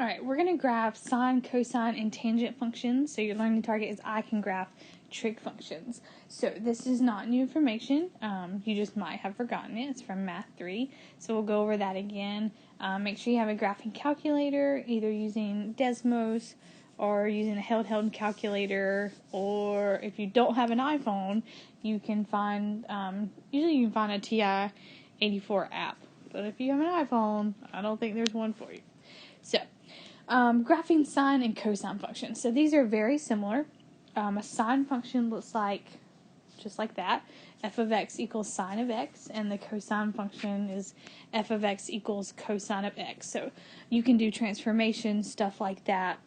All right, we're going to graph sine, cosine, and tangent functions. So your learning target is I can graph trig functions. So this is not new information. You just might have forgotten it. It's from Math 3. So we'll go over that again. Make sure you have a graphing calculator, either using Desmos or using a handheld calculator. Or if you don't have an iPhone, you can find, usually you can find a TI-84 app. But if you have an iPhone, I don't think there's one for you. So, graphing sine and cosine functions. So these are very similar. A sine function looks like, just like that, f of x equals sine of x, and the cosine function is f of x equals cosine of x. So you can do transformations, stuff like that.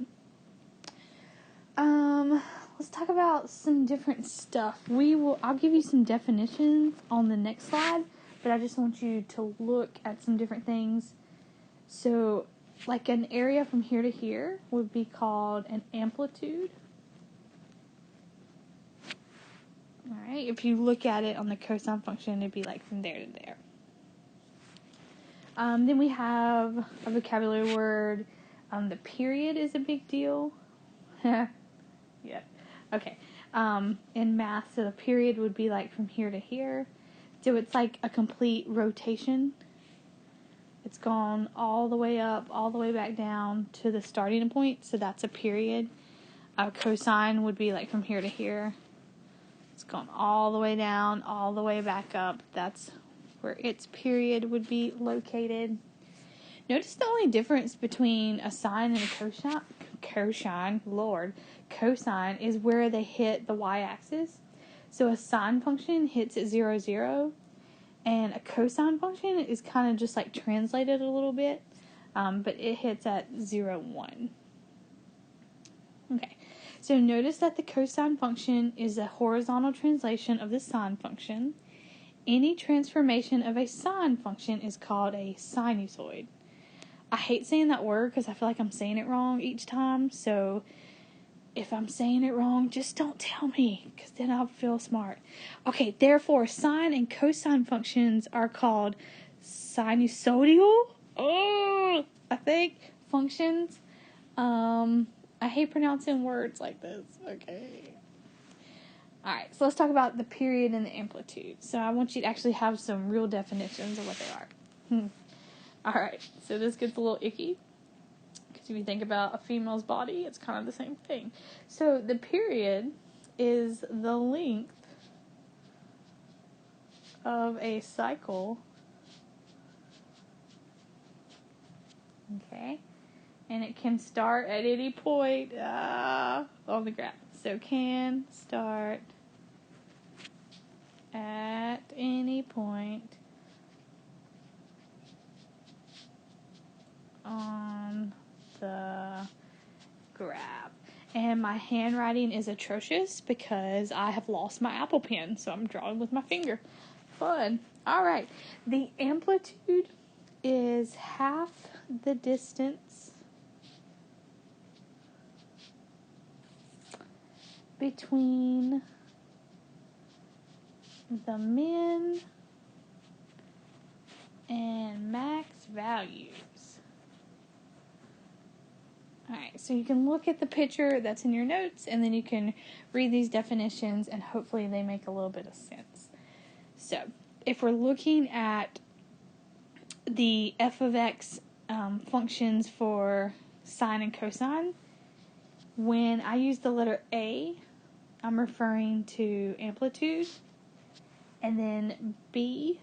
Let's talk about some different stuff. I'll give you some definitions on the next slide, but I just want you to look at some different things. So, like an area from here to here would be called an amplitude. Alright, if you look at it on the cosine function, it'd be like from there to there. Then we have a vocabulary word. The period is a big deal. Yeah. Okay. In math, so the period would be like from here to here. So it's like a complete rotation. It's gone all the way up, all the way back down to the starting point. So that's a period. A cosine would be like from here to here. It's gone all the way down, all the way back up. That's where its period would be located. Notice the only difference between a sine and a cosine is where they hit the y-axis. So a sine function hits at 0, 0. And a cosine function is kind of just like translated a little bit, but it hits at 0, 1. Okay, so notice that the cosine function is a horizontal translation of the sine function. Any transformation of a sine function is called a sinusoid. I hate saying that word because I feel like I'm saying it wrong each time, so if I'm saying it wrong, just don't tell me, because then I'll feel smart. Okay, therefore, sine and cosine functions are called sinusoidal, I think, functions. I hate pronouncing words like this, okay. Alright, so let's talk about the period and the amplitude. So I want you to actually have some real definitions of what they are. Alright, so this gets a little icky. If you think about a female's body, it's kind of the same thing. So the period is the length of a cycle. Okay. And it can start at any point on the graph. So can start at any point on the graph. And my handwriting is atrocious because I have lost my Apple Pen, so I'm drawing with my finger. Fun. Alright, the amplitude is half the distance between the min and max values. Alright, so you can look at the picture that's in your notes, and then you can read these definitions, and hopefully they make a little bit of sense. So, if we're looking at the f of x functions for sine and cosine, when I use the letter A, I'm referring to amplitude, and then B,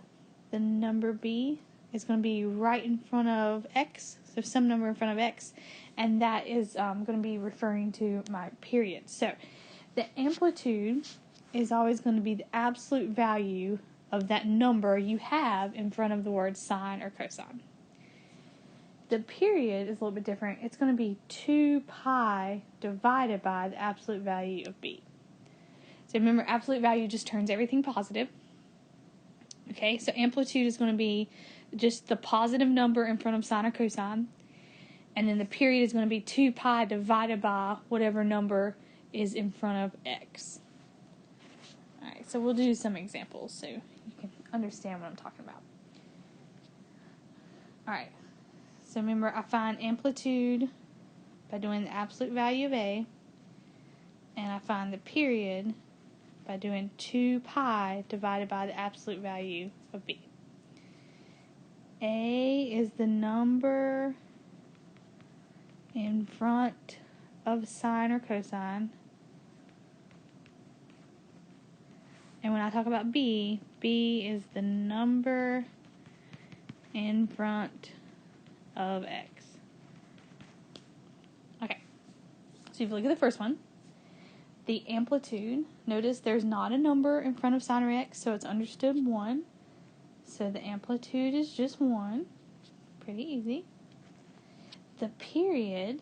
the number B, is going to be right in front of x, so some number in front of x, and that is going to be referring to my period. So the amplitude is always going to be the absolute value of that number you have in front of the word sine or cosine. The period is a little bit different. It's going to be 2 pi divided by the absolute value of b. So remember, absolute value just turns everything positive. Okay, so amplitude is going to be just the positive number in front of sine or cosine. And then the period is going to be 2 pi divided by whatever number is in front of x. Alright, so we'll do some examples so you can understand what I'm talking about. Alright, so remember, I find amplitude by doing the absolute value of A, and I find the period by doing 2 pi divided by the absolute value of B. A is the number in front of sine or cosine. And when I talk about B is the number in front of X. Okay, so if you look at the first one, the amplitude, notice there's not a number in front of sine or X, so it's understood 1. So the amplitude is just 1. Pretty easy. The period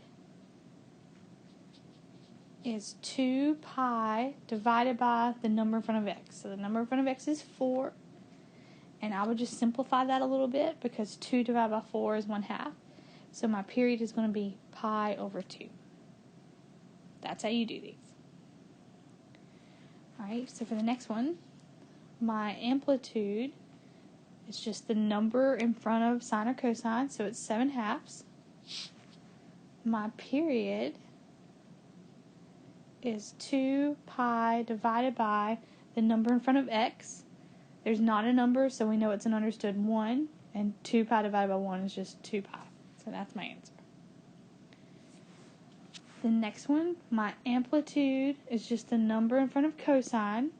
is 2 pi divided by the number in front of X. So the number in front of X is 4. And I would just simplify that a little bit because 2 divided by 4 is 1/2. So my period is going to be pi over 2. That's how you do these. Alright, so for the next one, my amplitude is just the number in front of sine or cosine, so it's 7/2. My period is 2 pi divided by the number in front of X. There's not a number, so we know it's an understood 1, and 2 pi divided by 1 is just 2 pi. So that's my answer. The next one, my amplitude is just the number in front of cosine.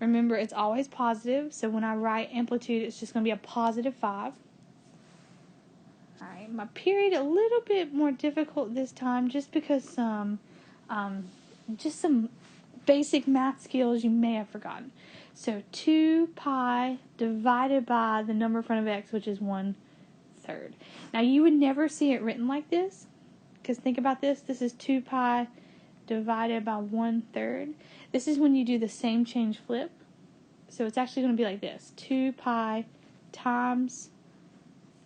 Remember, it's always positive, so when I write amplitude, it's just going to be a positive 5. Alright, my period a little bit more difficult this time, just because some basic math skills you may have forgotten. So 2 pi divided by the number in front of X, which is 1/3. Now you would never see it written like this, because think about this. This is 2 pi divided by 1/3. This is when you do the same change flip. So it's actually going to be like this. 2 pi times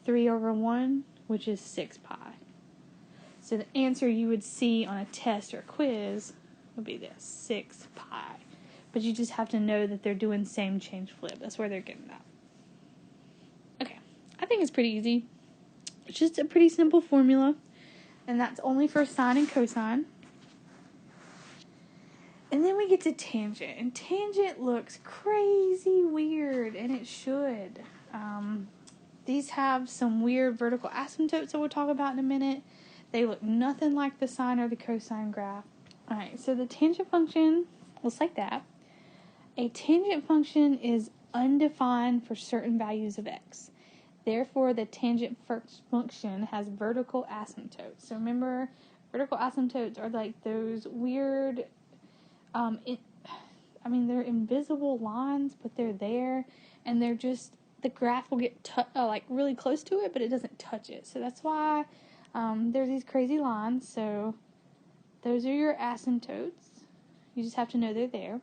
3/1, which is 6 pi. So the answer you would see on a test or a quiz would be this, 6 pi. But you just have to know that they're doing same change flip. That's where they're getting that. Okay, I think it's pretty easy. It's just a pretty simple formula. And that's only for sine and cosine. And then we get to tangent. And tangent looks crazy weird, and it should. These have some weird vertical asymptotes that we'll talk about in a minute. They look nothing like the sine or the cosine graph. Alright, so the tangent function looks like that. A tangent function is undefined for certain values of x. Therefore, the tangent function has vertical asymptotes. So remember, vertical asymptotes are like those weird, they're invisible lines, but they're there, and they're just, the graph will get really close to it, but it doesn't touch it. So that's why there's these crazy lines. So those are your asymptotes. You just have to know they're there.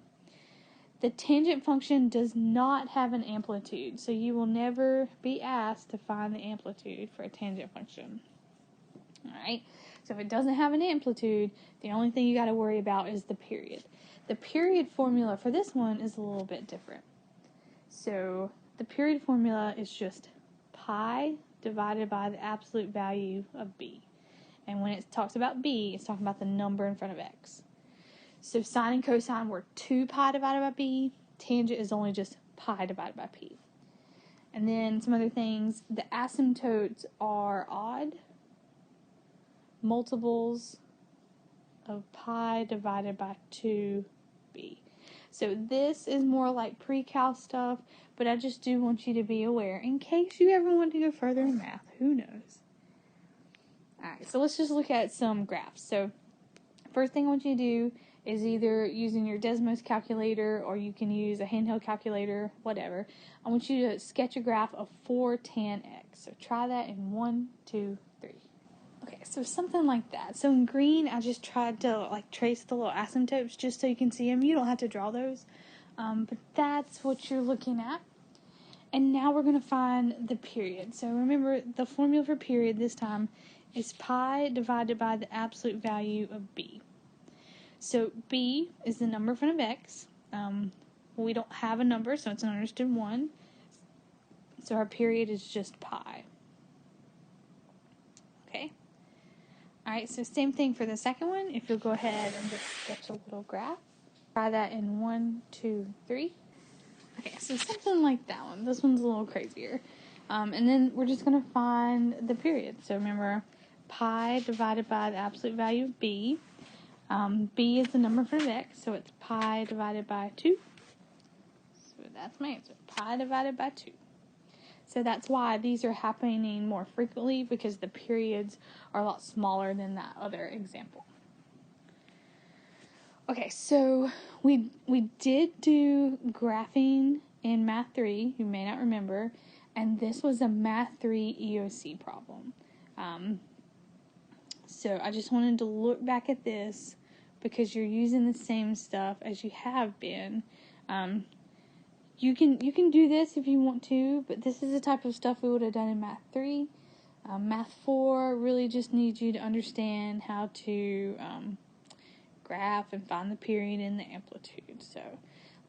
The tangent function does not have an amplitude, so you will never be asked to find the amplitude for a tangent function. Alright, so if it doesn't have an amplitude, the only thing you got to worry about is the period. The period formula for this one is a little bit different. So the period formula is just pi divided by the absolute value of b. And when it talks about b, it's talking about the number in front of x. So sine and cosine were 2 pi divided by b. Tangent is only just pi divided by p. And then some other things. The asymptotes are odd multiples of pi divided by 2b. So this is more like pre-cal stuff, but I just do want you to be aware in case you ever want to go further in math. Who knows? Alright, so let's just look at some graphs. So first thing I want you to do is either using your Desmos calculator, or you can use a handheld calculator, whatever. I want you to sketch a graph of 4 tan x. So try that in 1, 2, 3. Okay, so something like that. So in green, I just tried to trace the little asymptotes just so you can see them. You don't have to draw those, but that's what you're looking at. And now we're going to find the period. So remember, the formula for period this time is pi divided by the absolute value of b. So b is the number in front of x. We don't have a number, so it's an understood 1. So our period is just pi. Okay? Alright, so same thing for the second one. If you'll go ahead and just sketch a little graph. Try that in 1, 2, 3. Okay, so something like that one. This one's a little crazier. And then we're just going to find the period. So remember, pi divided by the absolute value of b. B is the number for x, so it's pi divided by 2. So that's my answer, pi divided by 2. So that's why these are happening more frequently, because the periods are a lot smaller than that other example. Okay, so we did do graphing in Math 3, you may not remember, and this was a Math 3 EOC problem. So I just wanted to look back at this because you're using the same stuff as you have been. You can do this if you want to, but this is the type of stuff we would have done in Math 3. Math 4 really just needs you to understand how to graph and find the period and the amplitude. So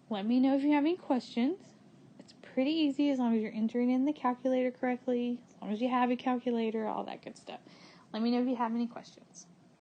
let me know if you have any questions. It's pretty easy as long as you're entering in the calculator correctly, as long as you have a calculator, all that good stuff. Let me know if you have any questions.